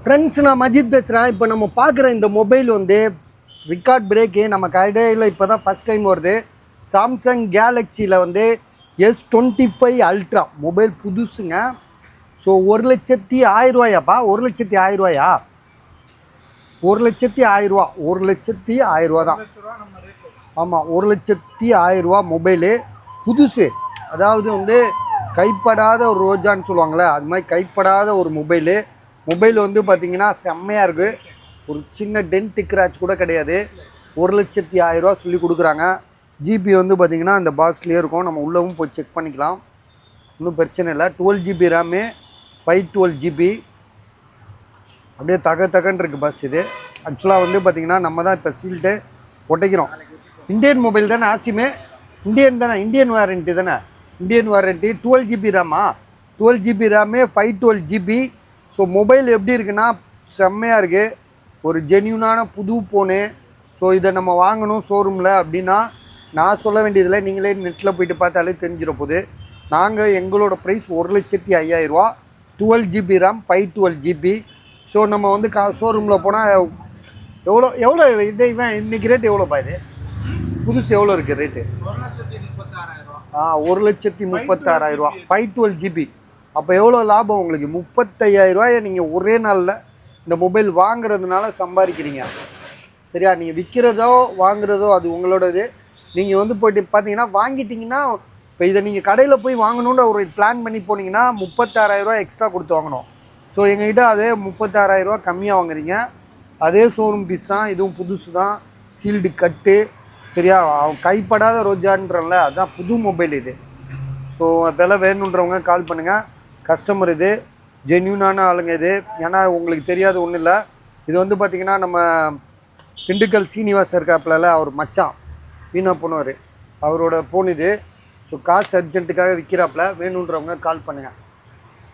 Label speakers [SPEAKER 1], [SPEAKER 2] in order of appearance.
[SPEAKER 1] Friends, நான் மஜித் பேசுகிறேன். இப்போ நம்ம பார்க்குற இந்த மொபைல் வந்து ரிகார்ட் பிரேக்கு நம்ம கடையில் இப்போ தான் ஃபஸ்ட் டைம் வருது. சாம்சங் கேலக்ஸியில் வந்து S25 அல்ட்ரா மொபைல் புதுசுங்க. ஸோ 1,10,000 1,10,000 1,10,000 1,10,000 தான். ஆமாம், 1,10,000 மொபைலு புதுசு. அதாவது வந்து கைப்படாத ஒரு ரோஜான்னு சொல்லுவாங்களே, அது மாதிரி கைப்படாத ஒரு மொபைல் வந்து பார்த்திங்கன்னா செம்மையாக இருக்குது. ஒரு சின்ன டென்ட் கிராச் கூட கிடையாது. 1,10,000 சொல்லி கொடுக்குறாங்க. ஜிபி வந்து பார்த்திங்கன்னா அந்த பாக்ஸ்லேயே இருக்கும். நம்ம உள்ளவும் போய் செக் பண்ணிக்கலாம், ஒன்றும் பிரச்சனை இல்லை. 12 GB ரேமு, 512 GB. அப்படியே தகன்னு இருக்குது பஸ். இது ஆக்சுவலாக வந்து பார்த்திங்கன்னா நம்ம தான் இப்போ சீல்ட்டு ஒட்டைக்கிறோம். இந்தியன் மொபைல் தானே, ஆசிமே இந்தியன் தானே, இந்தியன் வாரண்ட்டி தானே, Indian warranty. 12 GB rhema, 12 GB RAM, 512 GB. So mobile எப்படி இருக்குன்னா செம்மையாக இருக்குது. ஒரு ஜென்யூனான புது ஃபோனு. ஸோ இதை நம்ம வாங்கணும் ஷோரூமில் அப்படின்னா நான் சொல்ல வேண்டியதில்லை, நீங்களே நெட்டில் போய்ட்டு பார்த்தாலே தெரிஞ்சிட போகுது. நாங்கள் எங்களோட price 1,05,000, 12 GB RAM, 512 GB. So நம்ம வந்து ஷோரூமில் போனால் எவ்வளோ இது இவன் இன்றைக்கி ரேட் எவ்வளோப்பா? இது புதுசு எவ்வளோ இருக்குது ரேட்டு? 1,36,000, 512 GB. அப்போ எவ்வளோ லாபம் உங்களுக்கு? 35,000 நீங்கள் ஒரே நாளில் இந்த மொபைல் வாங்குறதுனால சம்பாதிக்கிறீங்க. சரியா? நீங்கள் விற்கிறதோ வாங்குறதோ அது உங்களோடது. நீங்கள் வந்து போய்ட்டு பார்த்தீங்கன்னா வாங்கிட்டீங்கன்னா, இப்போ இதை நீங்கள் கடையில் போய் வாங்கணுன்ற ஒரு பிளான் பண்ணி போனீங்கன்னா 36,000 எக்ஸ்ட்ரா கொடுத்து வாங்கணும். ஸோ எங்கள்கிட்ட அதே 36,000 கம்மியாக வாங்குறீங்க. அதே ஷோரூம் பீஸ் தான், இதுவும் புதுசு தான், சீல்டு கட்டு. சரியா? கைப்படாத ரோஜான்றல, அதுதான் புது மொபைல் இது. ஸோ விலை வேணுன்றவங்க கால் பண்ணுங்கள். கஸ்டமர் இது ஜென்யூனான ஆளுங்க இது. ஏன்னா உங்களுக்கு தெரியாது ஒன்றும் இல்லை. இது வந்து பார்த்திங்கன்னா நம்ம திண்டுக்கல் சீனிவாசன் இருக்காப்புல, அவர் மச்சான் வீணா போனவர், அவரோட ஃபோன் இது. ஸோ காசு அர்ஜென்ட்டுக்காக விற்கிறாப்புல. வேணுன்றவங்க கால் பண்ணுங்கள்.